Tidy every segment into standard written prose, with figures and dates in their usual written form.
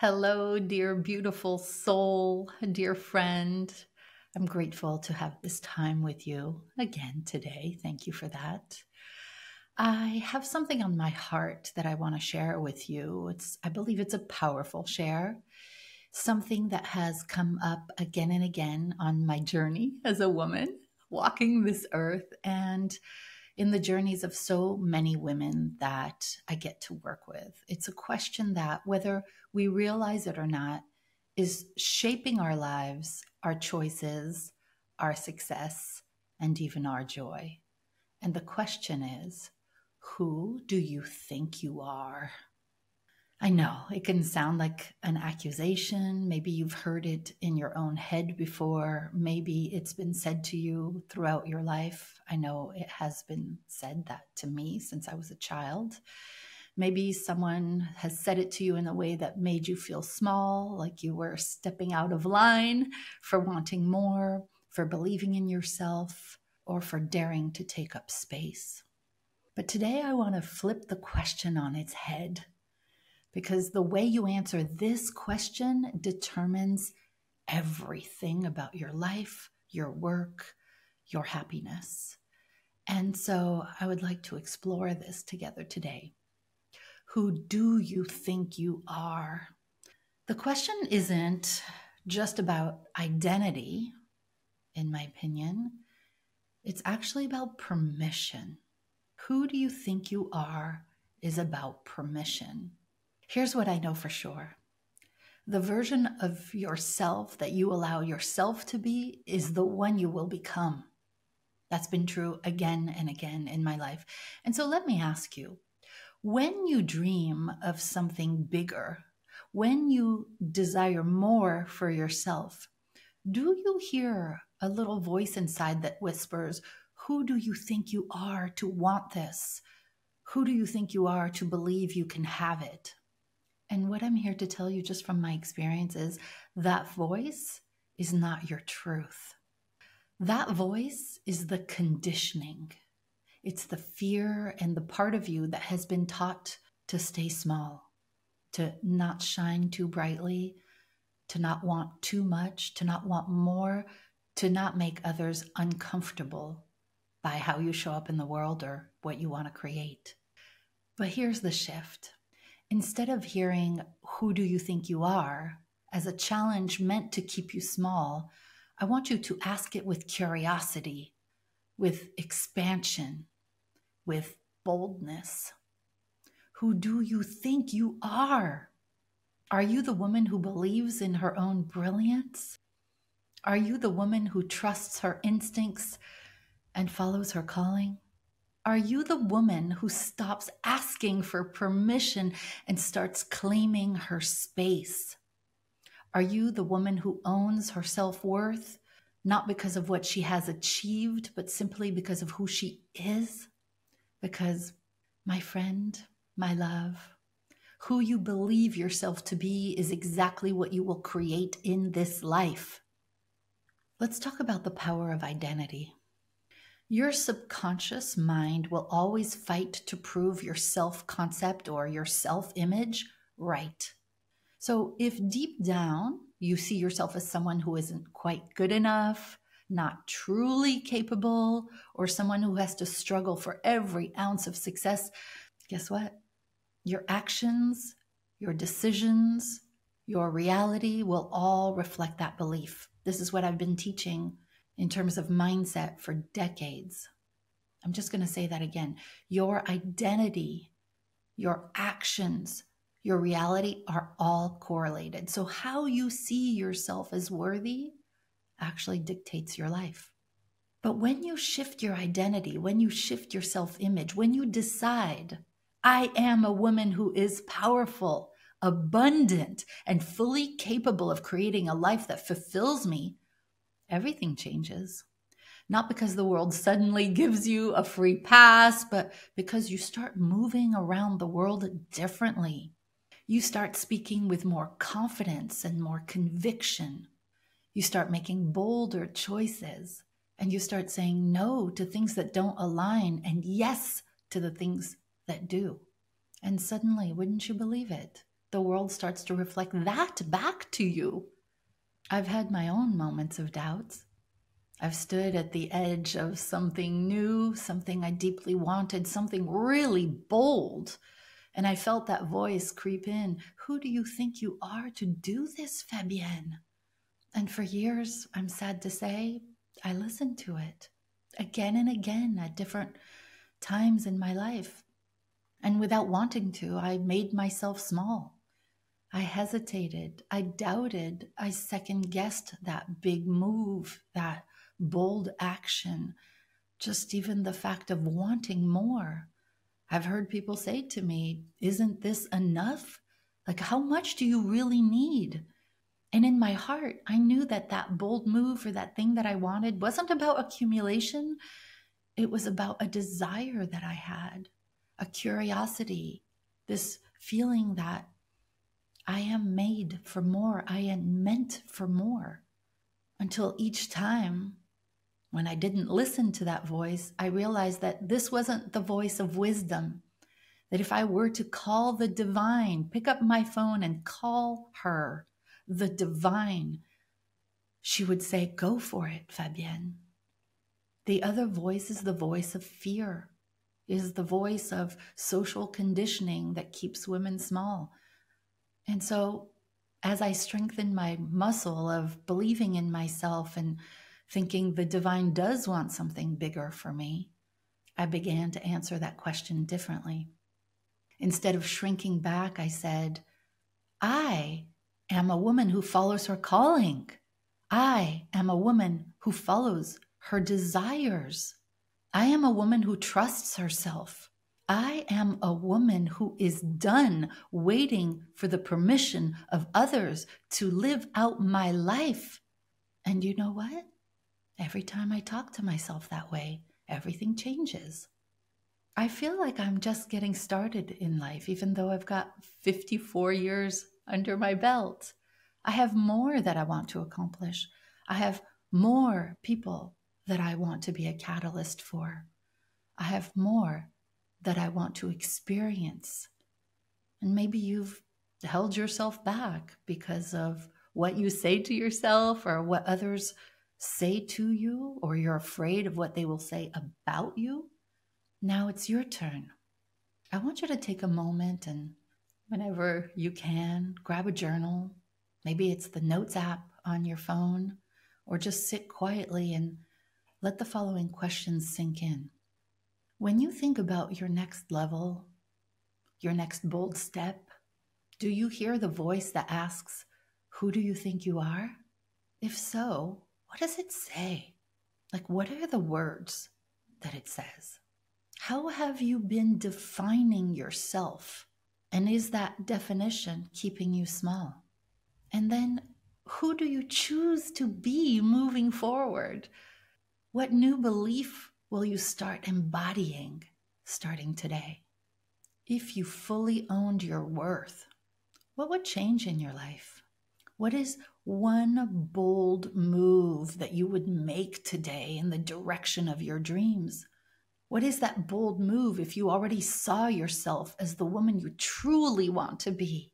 Hello, dear beautiful soul, dear friend. I'm grateful to have this time with you again today. Thank you for that. I have something on my heart that I want to share with you. I believe it's a powerful share, something that has come up again and again on my journey as a woman walking this earth and in the journeys of so many women that I get to work with. It's a question that, whether we realize it or not, is shaping our lives, our choices, our success, and even our joy. And the question is, who do you think you are? I know it can sound like an accusation. Maybe you've heard it in your own head before. Maybe it's been said to you throughout your life. I know it has been said that to me since I was a child. Maybe someone has said it to you in a way that made you feel small, like you were stepping out of line for wanting more, for believing in yourself, or for daring to take up space. But today I want to flip the question on its head, because the way you answer this question determines everything about your life, your work, your happiness. And so I would like to explore this together today. Who do you think you are? The question isn't just about identity, in my opinion. It's actually about permission. Who do you think you are is about permission. Here's what I know for sure. The version of yourself that you allow yourself to be is the one you will become. That's been true again and again in my life. And so let me ask you, when you dream of something bigger, when you desire more for yourself, do you hear a little voice inside that whispers, who do you think you are to want this? Who do you think you are to believe you can have it? And what I'm here to tell you just from my experience is that voice is not your truth. That voice is the conditioning. It's the fear and the part of you that has been taught to stay small, to not shine too brightly, to not want too much, to not want more, to not make others uncomfortable by how you show up in the world or what you want to create. But here's the shift. Instead of hearing, who do you think you are, as a challenge meant to keep you small, I want you to ask it with curiosity, with expansion, with boldness. Who do you think you are? Are you the woman who believes in her own brilliance? Are you the woman who trusts her instincts and follows her calling? Are you the woman who stops asking for permission and starts claiming her space? Are you the woman who owns her self-worth, not because of what she has achieved, but simply because of who she is? Because, my friend, my love, who you believe yourself to be is exactly what you will create in this life. Let's talk about the power of identity. Your subconscious mind will always fight to prove your self-concept or your self-image right. So if deep down you see yourself as someone who isn't quite good enough, not truly capable, or someone who has to struggle for every ounce of success, guess what? Your actions, your decisions, your reality will all reflect that belief. This is what I've been teaching in terms of mindset for decades. I'm just going to say that again. Your identity, your actions, your reality are all correlated. So how you see yourself as worthy actually dictates your life. But when you shift your identity, when you shift your self-image, when you decide, I am a woman who is powerful, abundant, and fully capable of creating a life that fulfills me, everything changes. Not because the world suddenly gives you a free pass, but because you start moving around the world differently. You start speaking with more confidence and more conviction. You start making bolder choices, and you start saying no to things that don't align and yes to the things that do. And suddenly, wouldn't you believe it? the world starts to reflect that back to you. I've had my own moments of doubts. I've stood at the edge of something new, something I deeply wanted, something really bold. And I felt that voice creep in. Who do you think you are to do this, Fabienne? And for years, I'm sad to say, I listened to it again and again at different times in my life. And without wanting to, I made myself small. I hesitated, I doubted, I second guessed that big move, that bold action, just even the fact of wanting more. I've heard people say to me, isn't this enough? Like, how much do you really need? And in my heart, I knew that that bold move or that thing that I wanted wasn't about accumulation. It was about a desire that I had, a curiosity, this feeling that I am made for more. I am meant for more. Until each time when I didn't listen to that voice, I realized that this wasn't the voice of wisdom. That if I were to call the divine, pick up my phone and call her, the divine, she would say, go for it, Fabienne. The other voice is the voice of fear, is the voice of social conditioning that keeps women small. And so as I strengthened my muscle of believing in myself and thinking the divine does want something bigger for me, I began to answer that question differently. Instead of shrinking back, I said, I am a woman who follows her calling. I am a woman who follows her desires. I am a woman who trusts herself. I am a woman who is done waiting for the permission of others to live out my life. And you know what? Every time I talk to myself that way, everything changes. I feel like I'm just getting started in life, even though I've got 54 years under my belt. I have more that I want to accomplish. I have more people that I want to be a catalyst for. I have more that I want to experience. And maybe you've held yourself back because of what you say to yourself or what others say to you, or you're afraid of what they will say about you. Now it's your turn. I want you to take a moment and whenever you can, grab a journal. Maybe it's the Notes app on your phone, or just sit quietly and let the following questions sink in. When you think about your next level, your next bold step, do you hear the voice that asks, who do you think you are? If so, what does it say? Like, what are the words that it says? How have you been defining yourself? And is that definition keeping you small? And then, who do you choose to be moving forward? What new belief will you start embodying starting today? If you fully owned your worth, what would change in your life? What is one bold move that you would make today in the direction of your dreams? What is that bold move if you already saw yourself as the woman you truly want to be?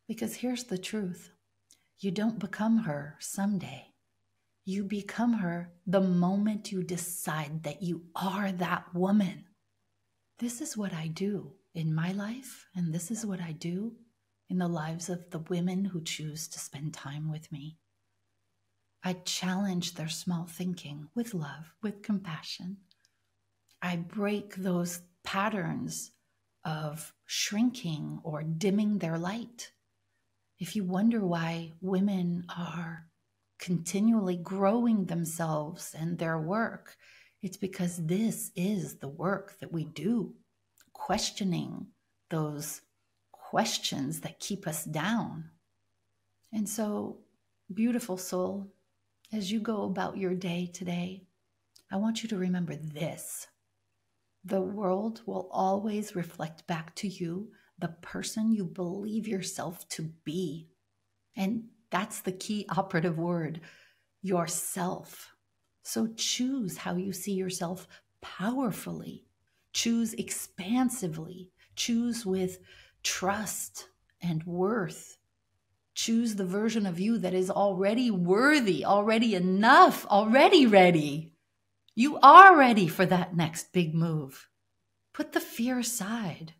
Because here's the truth. You don't become her someday. You become her the moment you decide that you are that woman. This is what I do in my life, and this is what I do in the lives of the women who choose to spend time with me. I challenge their small thinking with love, with compassion. I break those patterns of shrinking or dimming their light. If you wonder why women are continually growing themselves and their work, it's because this is the work that we do, questioning those questions that keep us down. And so, beautiful soul, as you go about your day today, I want you to remember this. The world will always reflect back to you the person you believe yourself to be. And that's the key operative word, yourself. So choose how you see yourself powerfully. Choose expansively. Choose with trust and worth. Choose the version of you that is already worthy, already enough, already ready. You are ready for that next big move. Put the fear aside.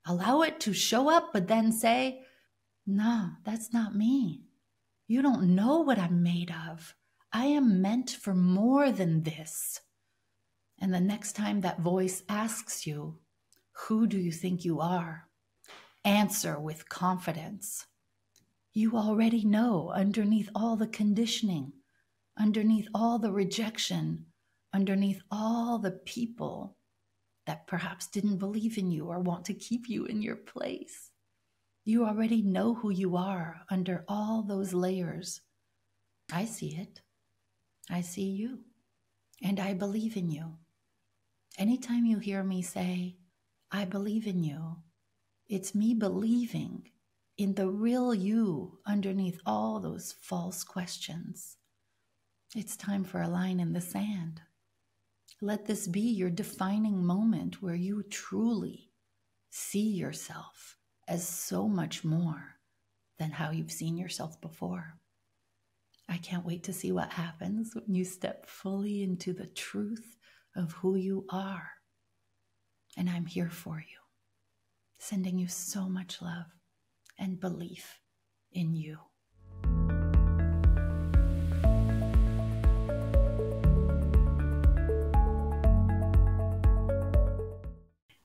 Allow it to show up, but then say, no, that's not me. You don't know what I'm made of. I am meant for more than this. And the next time that voice asks you, who do you think you are? Answer with confidence. You already know underneath all the conditioning, underneath all the rejection, underneath all the people that perhaps didn't believe in you or want to keep you in your place. You already know who you are under all those layers. I see it. I see you. And I believe in you. Anytime you hear me say, I believe in you, it's me believing in the real you underneath all those false questions. It's time for a line in the sand. Let this be your defining moment where you truly see yourself as so much more than how you've seen yourself before. I can't wait to see what happens when you step fully into the truth of who you are. And I'm here for you, sending you so much love and belief in you.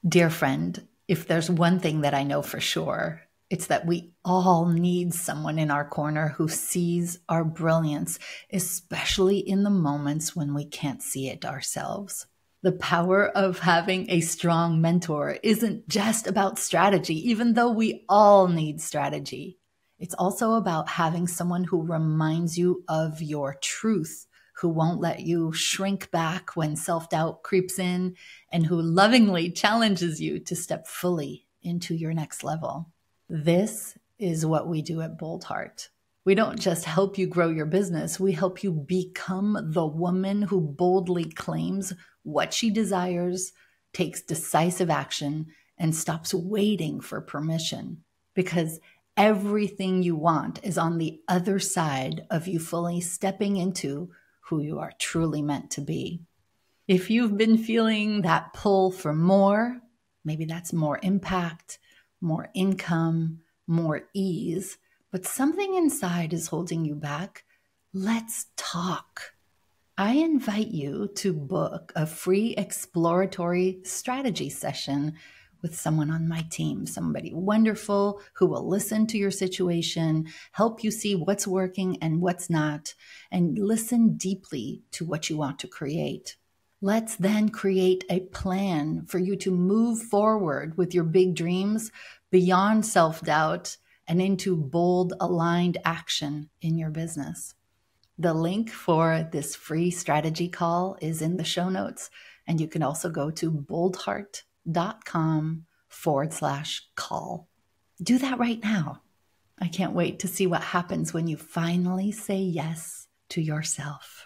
Dear friend, if there's one thing that I know for sure, it's that we all need someone in our corner who sees our brilliance, especially in the moments when we can't see it ourselves. The power of having a strong mentor isn't just about strategy, even though we all need strategy. It's also about having someone who reminds you of your truth, who won't let you shrink back when self-doubt creeps in, and who lovingly challenges you to step fully into your next level. This is what we do at Bold Heart. We don't just help you grow your business, we help you become the woman who boldly claims what she desires, takes decisive action, and stops waiting for permission. Because everything you want is on the other side of you fully stepping into who you are truly meant to be. If you've been feeling that pull for more, maybe that's more impact, more income, more ease, but something inside is holding you back, let's talk. I invite you to book a free exploratory strategy session with someone on my team, somebody wonderful who will listen to your situation, help you see what's working and what's not, and listen deeply to what you want to create. Let's then create a plan for you to move forward with your big dreams beyond self-doubt and into bold, aligned action in your business. The link for this free strategy call is in the show notes, and you can also go to boldheart.com/call. Do that right now. I can't wait to see what happens when you finally say yes to yourself.